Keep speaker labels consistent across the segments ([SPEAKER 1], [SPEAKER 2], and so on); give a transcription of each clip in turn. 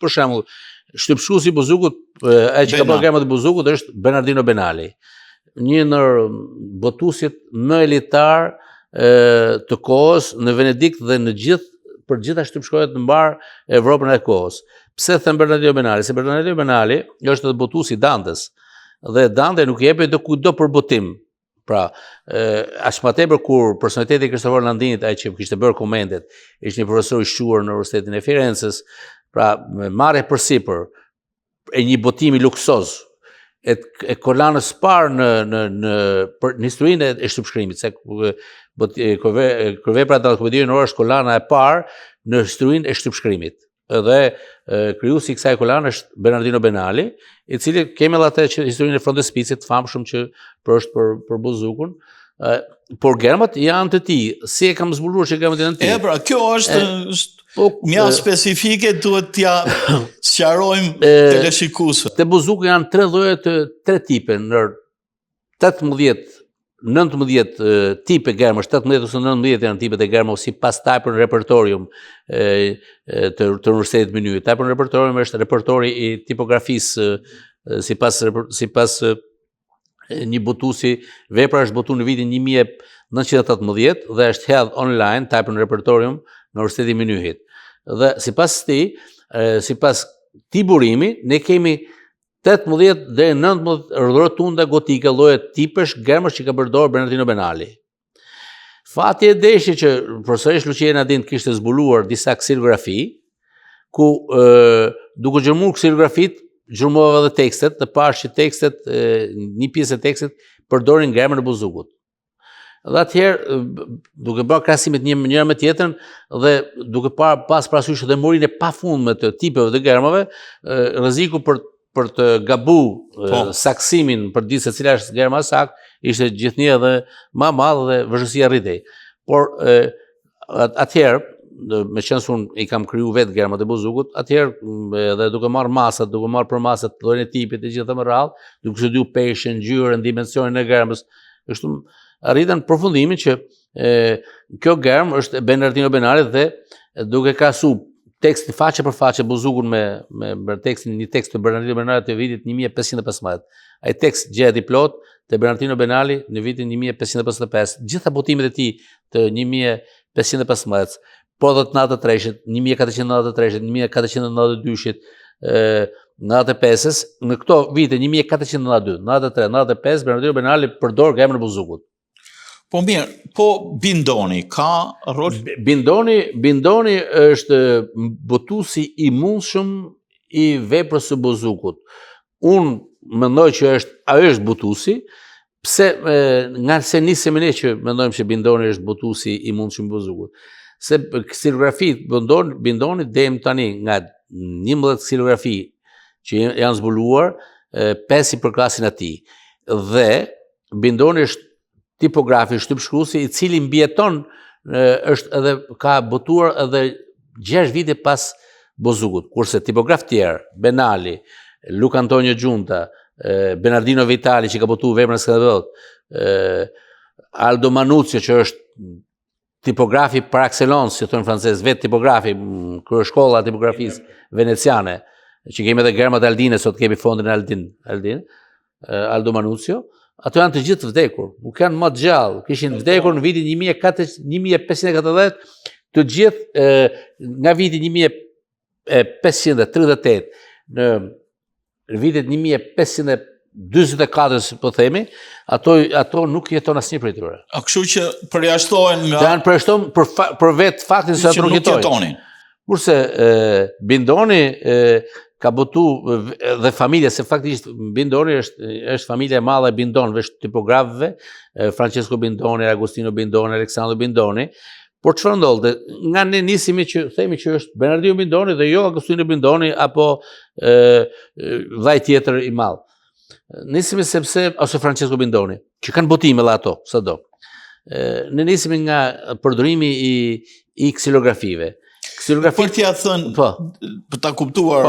[SPEAKER 1] Për shembull, shtypshkuesi i buzukut, ai që ka bërë gërmat e buzukut është Bernardino Benali, një ndër botuesit më elitar të kohës në Venedikt dhe në për gjitha shtypshkojet në mbar Evropën e kohës. Pse them Bernardino Benali? Se Bernardino Benali është botuesi i Dantes dhe Dante nuk jepej do për botim. Pra, aq më tepër kur personaliteti i Cristoforo Landinit, ai që kishte bërë komendet, ishte një profesor i shquar në Universitetin e Firences, pra marrë përsipër e një botimi luksoz e kolanës parë në historinë e shtypshkrimit, se kërvepra të Alkubedirinore është kolana e parë në historinë e shtypshkrimit. Dhe krijuesi i kësaj kolane është Bernardino Benali, i cili kemi edhe atë që historinë e frontispicit famshëm që është për buzukun, por gërmat janë të tij. Si e kam zbuluar që gërmat janë të tij?
[SPEAKER 2] Pra, kjo është mjaft specifike, duhet t'ja sqarojmë teleshikuesve.
[SPEAKER 1] Te buzuku janë 3 lloje, 3 tipe, në 19 tipe gërmash, 18 ose 19 janë tipet e gërmave sipas Type Repertorium të Universitetit Mynyi. Type Repertorium është repertori i tipografisë sipas një botuesi. Vepra është botuar në vitin 1918 dhe është hedh online Type Repertorium në Universitetin e Mynyhit. Dhe sipas këtij burimi ne kemi 18 dhe 19 rotunda gotike, lloje tipesh gërmash që ka përdorur Bernardino Benali. Fati e deshi që profesorish Luciana Din kishte zbuluar disa ksilografi, ku duke gjërmuar ksilografit, gjërmova edhe tekstet, të pash që tekstet, një pjesë e tekstit përdorin gërmën e buzukut. Dhe atëherë, duke bërë krahasimet njëra me tjetrën dhe duke pas parasysh dhe morinë e pafundme të tipeve të gërmave, rreziku për të gabu saksimin për ditë se cila është gërma sakt, ishte gjithnjë edhe më madh dhe vështirësia rritej. Por atëherë, me qenë se unë i kam kriju vetë gërmat e buzukut, atëherë edhe duke marrë masat, duke marrë për masat llojin e tipit e gjithë më radh, duke studiu peshën, ngjyrën, dimensionin e gërmës, kështu arritën përfundimin që kjo gërmë është Bernardino Benali dhe duke krahasu tekstin faqe për faqe buzukun me tekstin, një tekst të Bernardino Benali të vitit 1515. Ai tekst gjehet i plot te Bernardino Benali në vitin 1555. Gjitha botimet e tij të 1515, po dhe të 93-shit, 1493-shit, 1492-shit, 95-s, në këto vite 1492, 93, 95, Bernardino Benali përdor gërmën e buzukut.
[SPEAKER 2] Po mirë, po Bindoni ka rol?
[SPEAKER 1] Bindoni është botuesi i mundshëm i veprës së buzukut. Unë mendoj që ai është botuesi, pse nga se nisemi ne që mendojmë që Bindoni është botuesi i mundshëm i buzukut. Se ksilografit Bindoni deri tani nga 11 ksilografi që janë zbuluar, 5 i përklasin atij. Dhe Bindoni është tipografi, shtypshkruesi i cili mbieton, është edhe ka botuar edhe 6 vite pas buzukut, kurse tipograf tjerë, Benali, Luca Antonio Giunta, Bernardino Vitali që ka botuar veprën e Skadot, Aldo Manuzio që është tipografi par excellence, si thonë francez, vetë tipografi, kryeshkolla e tipografisë veneciane, që kemi edhe gërmat Aldine, sot kemi fondin Aldin, Aldo Manuzio. Ato janë të gjithë vdekur, nuk janë më të gjallë, kishin vdekur në vitin 1540, të gjithë nga vitin 1538 në vitin 1524, po themi, ato nuk jeton asnjë prej tyre.
[SPEAKER 2] A kështu që përjashtohen nga...
[SPEAKER 1] Janë përjashtohen për vetë faktin se ato nuk jetojnë. Kurse Bindoni ka botu dhe familja, se faktikisht Bindoni është familja e madhe e Bindonëve, është tipografëve, Francesco Bindoni, Agostino Bindoni, Alessandro Bindoni, por çfarë ndodhte? Nga ne nisemi që themi që është Bernardino Bindoni dhe jo Agostino Bindoni apo vllai tjetër i madh. Nisemi sepse ose Francesco Bindoni, që kanë botime edhe ato, sado. Ne nisemi nga përdorimi i ksilografive.
[SPEAKER 2] Për t'ja thënë, për ta kuptuar,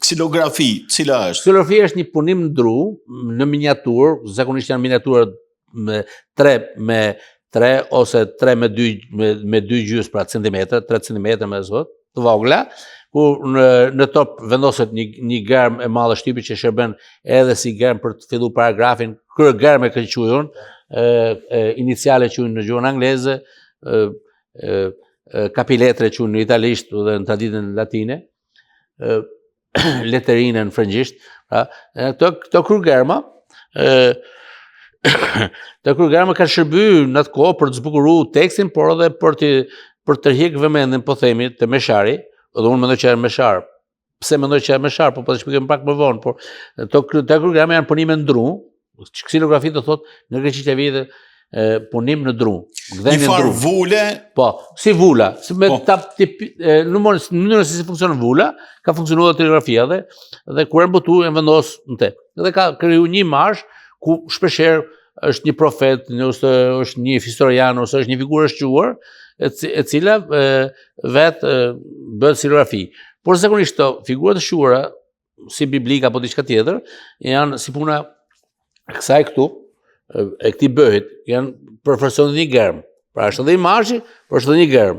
[SPEAKER 2] ksilografi, cila është?
[SPEAKER 1] Ksilografi është një punim në dru, në miniaturë, zakonisht janë miniaturë me 3 ose 3 me 2 gjys, pra centimetra, 3 centimetra me zot, të vogla, ku në top vendoset një germ e madhe shtypi që shërben edhe si germ për të filluar paragrafin, kërë germ e këtë qujon, iniciale qujon në gjuhën angleze, kapiletre qujon në italisht dhe në traditën latine, letterine në frëngjisht, këto kryegerma, të kryegerma kanë shërby në atë kohë për të zbukuru tekstin, por edhe për të hjek vëmendjen, po themi, të meshari, dhe unë mendoj që e meshar. Pse mendoj që e meshar, po të shpikëm pak më vonë, por të kryegerma janë punime në dru, ksilografi të thot në greqisht e vite punim në dru.
[SPEAKER 2] Një farë vule?
[SPEAKER 1] Po, si vula. Në mënyrë se si funksionon vula, ka funksionuar dhe telegrafia dhe kur e mbutu e vendos në te. Dhe ka kriju një imazh ku shpesher është një profet, është një historian, ose është një figurë e shquar, e cila vetë bëhet silografi. Por zakonisht këto figura të shquara, si biblika apo diçka tjetër, janë si puna kësaj këtu, e këtij bëhet, janë përforcon një germ. Pra është edhe imazhi, por është edhe një germ.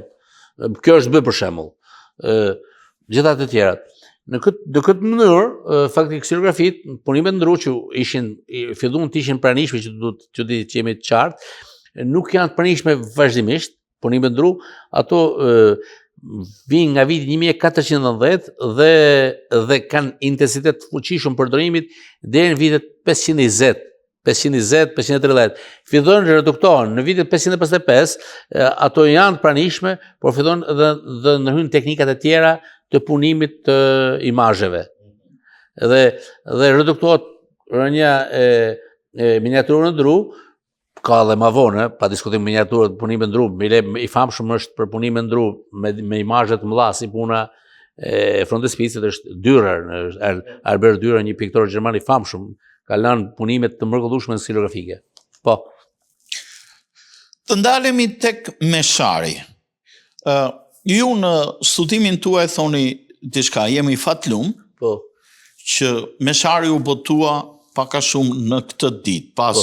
[SPEAKER 1] Kjo është bë për shembull. Gjitha të tjerat. Në këtë mënyrë, faktikisht ksilografit, punimet ndru që filluan të ishin pranishme, që jemi të qartë, nuk janë të pranishme vazhdimisht, punimet ndru, ato vinë nga viti 1410 dhe kanë intensitet të fuqishëm përdorimit deri në vitet 520. 530. Fillojnë reduktohen në vitet 555, ato janë pranishme, por fillojnë dhe ndërhyjnë teknikat e tjera të punimit të imazheve. Dhe reduktohet rënja e miniaturën në dru, ka dhe ma vonë, pa diskutim miniaturët punime në dru, i famshëm është për punime në dru me imazhet mëdha si puna e frontispicit është Dürer, Albert Dürer, një piktor gjerman i famshëm, ka lënë punimet të mrekullueshme stilografike. Po.
[SPEAKER 2] Të ndalemi tek meshari. Ju në studimin tuaj thoni diçka, jemi fatlum,
[SPEAKER 1] po,
[SPEAKER 2] që meshari u botua pak a shumë në këtë ditë, pas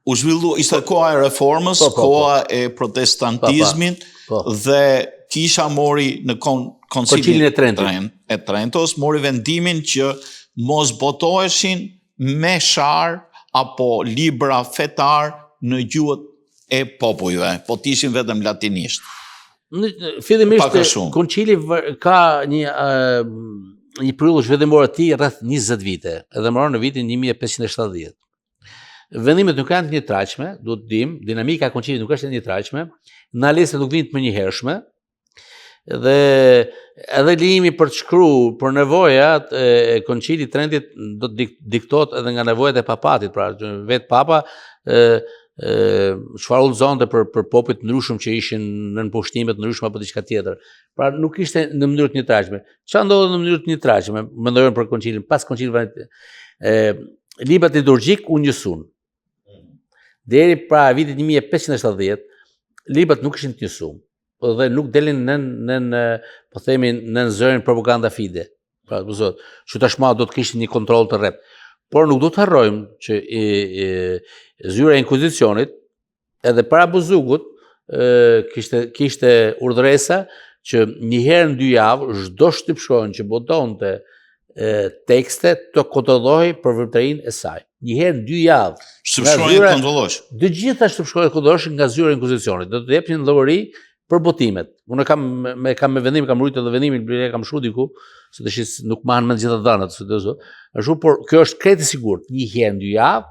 [SPEAKER 2] u zhvillu, ishte koha e reformës, koha e protestantizmit, dhe kisha mori në koncilin e Trentos, mori vendimin që mos botoheshin meshar apo libra fetar në gjuhët e popujve, po t'ishin vetëm latinisht.
[SPEAKER 1] Fillimisht koncili ka një periudhë zhvillimore të tij rreth 20 vite, edhe mbaron në vitin 1570. Vendimet nuk janë të njëtrajtshme, duhet të dim, dinamika e koncilit nuk është e njëtrajtshme, analizat nuk vinë të mënjëhershme, dhe edhe lejimi për të shkruar për nevojat e koncilit Trentit do të diktohet edhe nga nevojat e papatit, pra vetë papa çfarë udhëzonte për popujt ndryshëm që ishin në pushtime të ndryshme apo diçka tjetër. Pra nuk ishte në mënyrë të njëtrajtshme. Çfarë ndodhi në mënyrë të njëtrajtshme? Mendojmë për koncilin, pas koncilit librat liturgjik u njësuan. Deri pra vitit 1570, librat nuk ishin të njësuar dhe nuk delin po themi në zërin propaganda fide. Pra, që tashma do të kishin një kontroll të rreth. Por nuk do të harrojmë që zyra e inkuzicionit edhe para Buzugut kishte urdhresa që një herë në 2 javë çdo shtypshkron që botonte tekste të kontrollohej për vërtetërinë e saj. Një herë në 2 javë.
[SPEAKER 2] Shtypshkronja kontrollohesh.
[SPEAKER 1] Të gjitha shtypshkronjat kontrolloheshin nga zyra e inkuzicionit. Do të jepnin llogari për botimet. Unë kam me vendim, kam rritur edhe vendimin, kam shkruar diku, se tash nuk mahen me gjitha dhënat, ashtu, por kjo është krejt i sigurt. Një herë në 2 javë,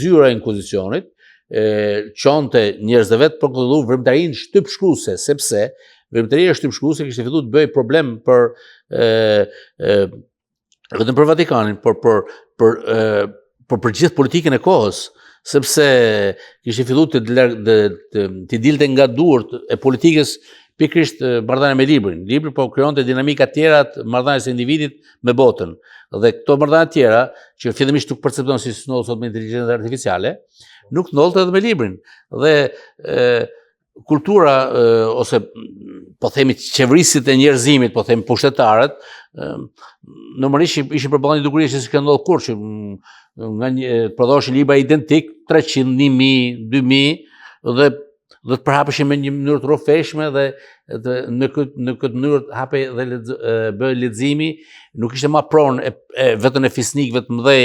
[SPEAKER 1] zyra e inkuzicionit çonte njerëz dhe vetë për kontrollu vërtetërinë shtypshkruese, sepse vërtetëria shtypshkruese kishte filluar të bëjë problem për vetëm për Vatikanin, por për gjithë politikën e kohës, sepse kishte filluar të dilte nga duart e politikës pikërisht marrëdhënia me librin. Libri po krijonte dinamika të tjera të marrëdhënies së individit me botën. Dhe këto marrëdhënie të tjera, që fillimisht nuk percepton si ndodh sot me inteligjencën artificiale, nuk ndodhte edhe me librin. Dhe kultura ose po themi qeverisit e njerëzimit, po themi pushtetarët, normalisht ishin përballë një dukurie që s'ka ndodhur kurrë, që nga prodhoshin libra identik 300, 1000, 2000 dhe do të përhapeshin me një mënyrë të rrofeshme dhe në këtë mënyrë hape dhe bëj leximi, nuk ishte më pronë vetëm e fisnikëve të mëdhej,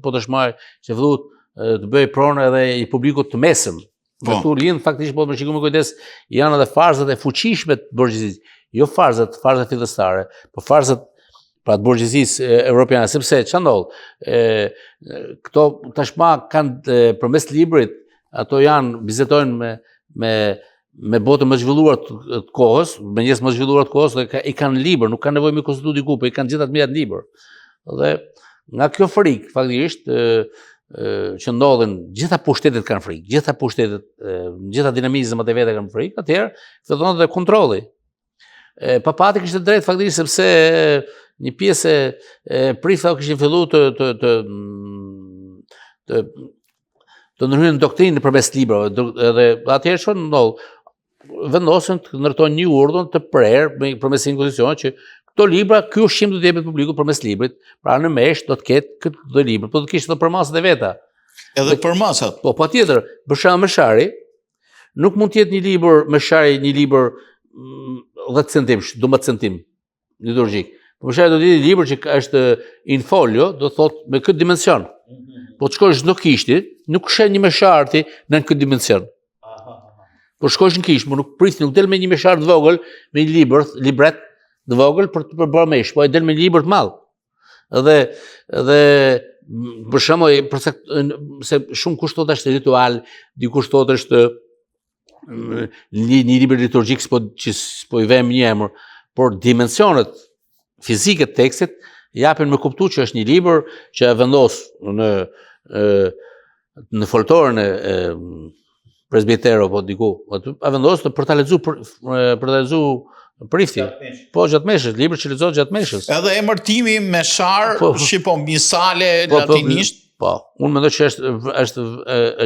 [SPEAKER 1] po të shmaj që vëllut të bëj pronë edhe i publikut të mesëm. Këtu lind faktikisht po më shikoj me kujdes janë edhe farzat e fuqishme të burgjezisë, jo farzat fillestare, por farzat pra të burgjezisë evropiane, sepse ç'a ndodh? Këto tashma kanë përmes librit, ato janë vizitojnë me botën më zhvilluar të kohës, me njerëz më zhvilluar të kohës dhe i kanë libër, nuk kanë nevojë me konstitut diku, po i kanë gjithë atë mijat libër. Dhe nga kjo frikë faktikisht që ndodhin, gjitha pushtetet kanë frikë, gjitha pushtetet, gjitha dinamizmat e veta kanë frikë, atëherë fillon edhe kontrolli. Papati kishte drejt faktikisht sepse një pjesë e prifta kishin filluar të ndryshojnë doktrinë përmes librave, edhe atëherë çfarë ndodh? Vendosën të ndërtojnë një urdhën të prerë përmes një konstitucioni që këto libra, ky ushqim do të jepet publikut përmes librit, pra në mesh do të ketë këtë libër, po do të kishte edhe përmasat e veta.
[SPEAKER 2] Edhe përmasat.
[SPEAKER 1] Po patjetër, për shembull Meshari, nuk mund të jetë një libër Meshari, një libër 10 centimsh, 12 centim liturgjik. Po Meshari do të jetë një libër që është in folio, do thotë me këtë dimension. Po të shkosh në kishti, nuk sheh një mesharti në këtë dimension. Po shkosh në kishtë, po nuk prisni, nuk del me një meshar të vogël, me një libret të vogël për të përbërë mesh, po e del me një libër të madh. Dhe për shembull, se shumë kushtot është ritual, dikush thotë është një libër liturgjik që po i vëmë një emër, por dimensionet fizike të tekstit japin me kuptu që është një libër që e vendos në foltorën e presbitero, po diku, a vendosë për ta lexu prifti. Po gjatë meshës, libër që lexohet gjatë meshës.
[SPEAKER 2] Edhe emërtimi Meshar, shqipon misale latinisht.
[SPEAKER 1] Po, unë mendoj që është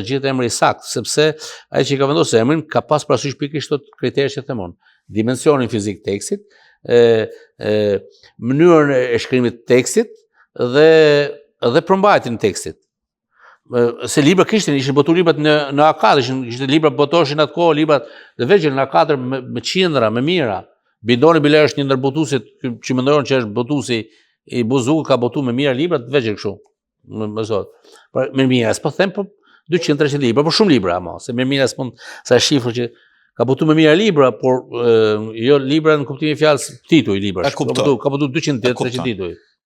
[SPEAKER 1] gjithë emri i saktë, sepse ai që ka vendosur emrin ka pas parasysh pikërisht këto kriteret që themon. Dimensionin fizik të tekstit, mënyrën e shkrimit të tekstit dhe përmbajtjen e tekstit. Se libra ishin botu librat në A4, ishte libra botoshin atë kohë, librat dhe vegjël në A4 me qindra, me mira. Bindoni Bile është një ndër botuesit që mendojnë që është botuesi i Buzukut, ka botu me mira libra të vegjël kështu. Më thot. Me mira, s'po them po 200-300 libra, por shumë libra ama, se me mira s'po sa shifër që ka botu me mira libra, por jo libra në kuptimin e fjalës tituj librash. Ka botu 200-300 tituj.